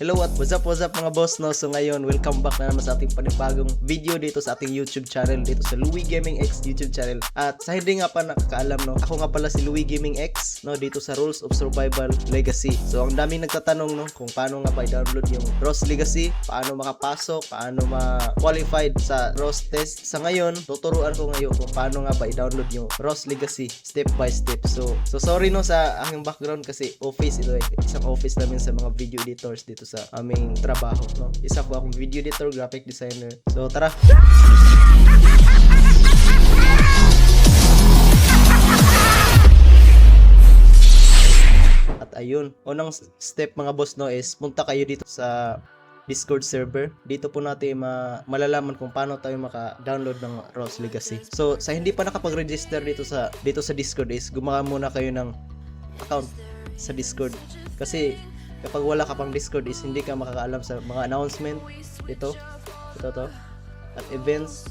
Hello at what's up mga boss no. So ngayon, welcome back na naman sa ating panibagong video dito sa ating YouTube channel, dito sa Louie Gaming X YouTube channel. At sa hindi nga pa nakakaalam no, ako nga pala si Louie Gaming X no, dito sa Rules of Survival Legacy. So ang daming nagtatanong no kung paano nga ba i-download yung ROS Legacy, paano makapasok, paano ma-qualified sa ROS test. Sa ngayon, tuturuan ko ngayon kung paano nga ba i-download yung ROS Legacy step by step. So sorry no sa aking background kasi office ito eh. Isang office namin sa mga video editors dito sa aming trabaho no. Isa po akong video editor, graphic designer. So tara. At ayun, unang step mga boss no is punta kayo dito sa Discord server. Dito po natin malalaman kung paano tayo maka-download ng ROS Legacy. So sa hindi pa nakapag-register dito sa Discord is gumawa muna kayo ng account sa Discord. Kasi kapag wala ka pang Discord is hindi ka makakaalam sa mga announcement ito at events,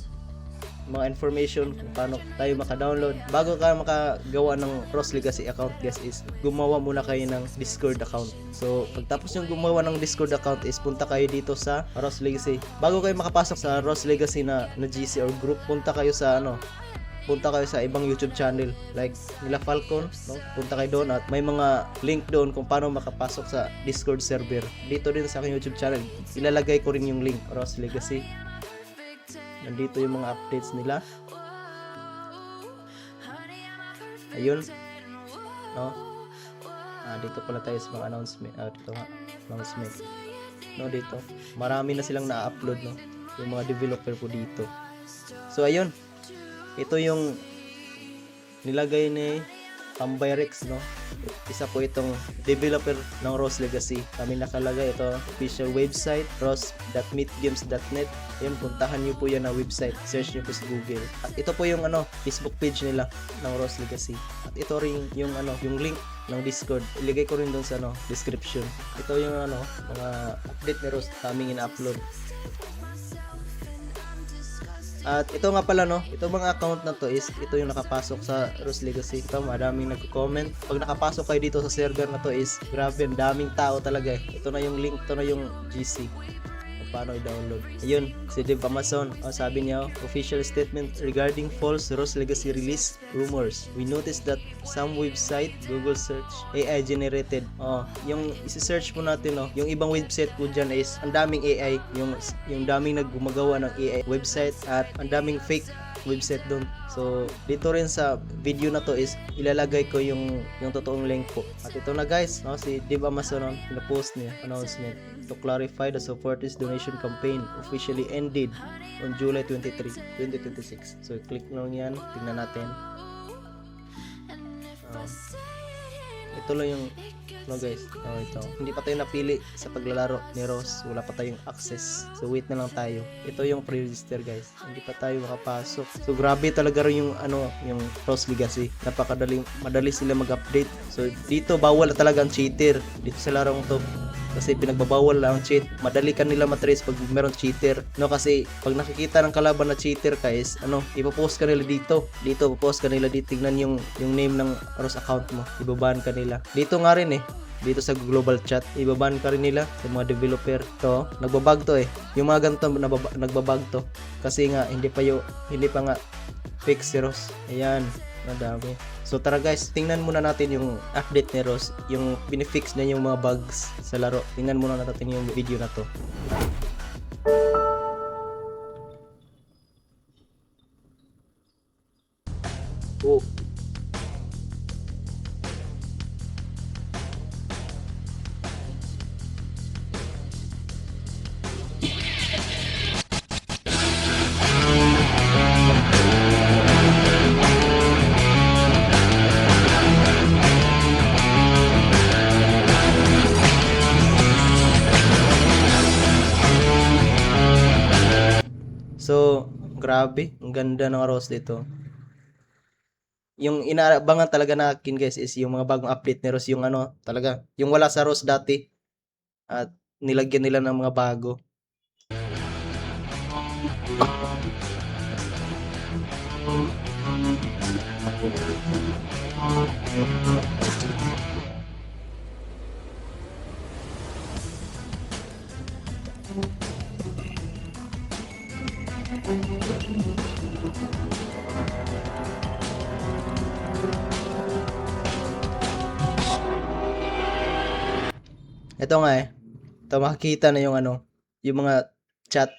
mga information kung paano tayo maka-download. Bago ka makagawa ng ROS Legacy account guys is gumawa muna kayo ng Discord account. So pagtapos yung gumawa ng Discord account is punta kayo dito sa ROS Legacy. Bago kayo makapasok sa ROS Legacy na GC or group, punta kayo sa ibang YouTube channel like nila Falcon no? Punta kayo doon at may mga link doon kung paano makapasok sa Discord server. Dito din sa aking YouTube channel ilalagay ko rin yung link ROS Legacy. Nandito yung mga updates nila. Ayun no? Dito pala tayo sa mga announcement. Dito nga announcement no, dito marami na silang na-upload no, yung mga developer po dito. So ayun, ito yung nilagay ni Ambirex no. Isa po itong developer ng ROS Legacy. Kami nakalagay ito official website ros.meetgames.net. Ayun, puntahan niyo po yan na website. Search niyo po sa Google. At ito po yung Facebook page nila ng ROS Legacy. At ito rin yung yung link ng Discord. Iligay ko rin doon sa description. Ito yung mga update ni ROS kaming ina-upload. At ito nga pala no, itong mga account na to is ito yung nakapasok sa ROS Legacy. Ito maraming nagko-comment. Pag nakapasok kayo dito sa server na to is grabe, daming tao talaga eh. Ito na yung link, ito na yung GC. Paano i-download. Ayun, si Dev Amazon, sabi niya, official statement regarding false ROS Legacy release rumors. We noticed that some website, Google search, AI generated. Yung isi-search po natin, yung ibang website po dyan is ang daming AI, yung daming naggumagawa ng AI website at ang daming fake website doon. So dito rin sa video na to is ilalagay ko yung totoong link po. At ito na guys, si Dev Amazon pina-post niya announcement to clarify the supporters donation campaign officially ended on July 23, 2026. So click lang yan, tingnan natin. Ito lang yung guys. Ito. Hindi pa tayo napili sa paglalaro ni ROS. Wala pa tayong access. So wait na lang tayo. Ito yung pre-register guys. Hindi pa tayo makapasok. So grabe talaga rin yung yung ROS Legacy. Madali sila mag-update. So dito bawal talaga ang cheater dito sa larong to. Kasi pinagbabawal lang ang cheat. Madali ka nila matrace pag meron cheater. No, kasi pag nakikita ng kalaban na cheater guys, ipopost ka nila dito. Ipopost ka nila dito. Tingnan yung name ng ROS account mo. Ibaban ka nila. Dito nga rin eh. Dito sa global chat, ibaban ka rin nila yung mga developer. To, nagbabag to eh. Yung mga ganito nagbabag to. Kasi nga hindi pa nga fix si ROS. Ayan, madami. So tara guys, tingnan muna natin yung update ni ROS, yung binifix na yung mga bugs sa laro. Tingnan muna natin yung video na to. So, grabe, ang ganda ng ROS dito. Yung inaabangan talaga natin guys is yung mga bagong update ni ROS, yung talaga, yung wala sa ROS dati at nilagyan nila ng mga bago. Ito nga eh. Ito makikita na yung ano, yung mga chat.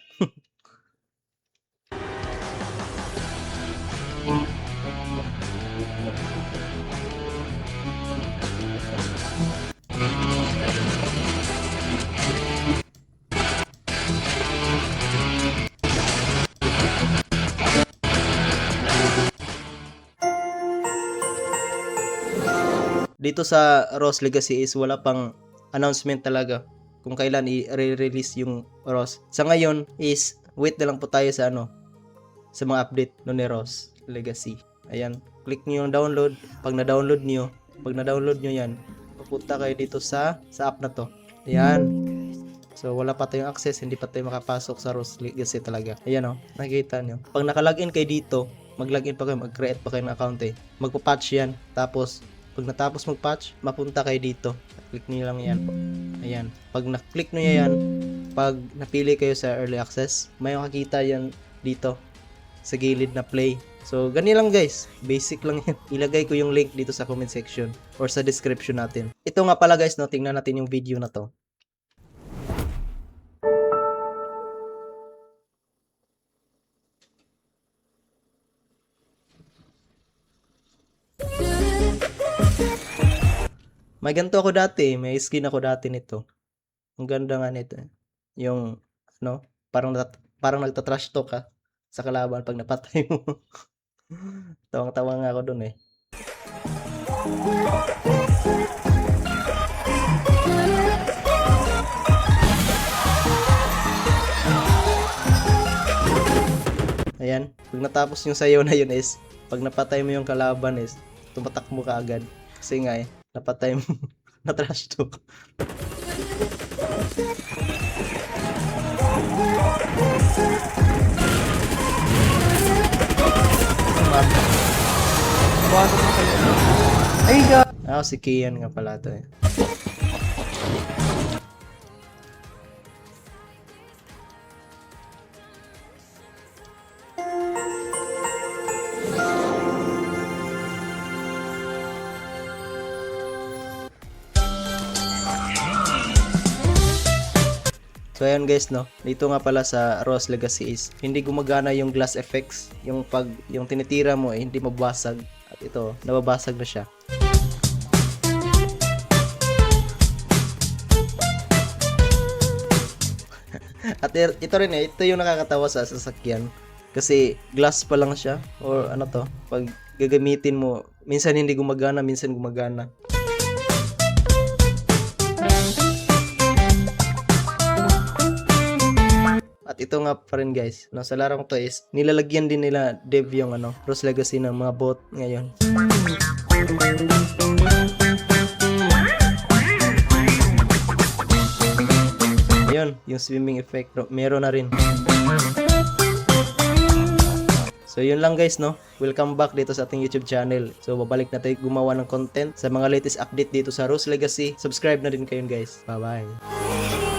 Dito sa Ross Legacy is wala pang announcement talaga kung kailan i-release yung Ross. Sa ngayon is wait na lang po tayo sa ano, sa mga update no ni Ross Legacy. Ayan, click niyo yung download. Pag na-download niyo yan, pupunta kayo dito sa app na to. Ayan. So wala pa tayong access, hindi pa tayo makapasok sa Ross Legacy talaga. Ayan oh, nakikita niyo. Pag naka-login kayo dito, mag-login pa kayo, mag-create pa kayo ng account eh. Magpa-patch yan. Tapos pag natapos mag-patch, mapunta kayo dito. Click niyo lang yan. Ayan. Pag na-click niyo yan, pag napili kayo sa early access, may makikita yan dito sa gilid na play. So, ganyan lang guys. Basic lang yan. Ilagay ko yung link dito sa comment section or sa description natin. Ito nga pala guys, no, tingnan natin yung video na to. May ganito ako dati, may skin ako dati nito. Ang ganda nga nito. Yung ano, parang nagta-trash talk ka sa kalaban pag napatay mo. Tawang-tawa nga ako dun eh. Ayan, pag natapos yung sayo na yun is, pag napatay mo yung kalaban is, tumatak mo ka agad. Kasi nga eh, napatay mo, na-trash talk. Ay, God! Ah, si Kian nga pala to eh. So ayan guys no, dito nga pala sa Ross Legacy is hindi gumagana yung glass effects, yung pag yung tinitira mo eh, hindi mabasag. At ito, nababasag na siya. At ito rin eh, ito yung nakakatawa sa sasakyan. Kasi glass pa lang siya or ano to, pag gagamitin mo, minsan hindi gumagana, minsan gumagana. At ito nga pa rin guys, no, sa larong to is nilalagyan din nila dev yung ano, Ross Legacy ng mga bot ngayon. Ayun, yung swimming effect meron na rin. So yun lang guys no, welcome back dito sa ating YouTube channel. So babalik na tayo gumawa ng content sa mga latest update dito sa Ross Legacy. Subscribe na din kayo guys. Bye bye.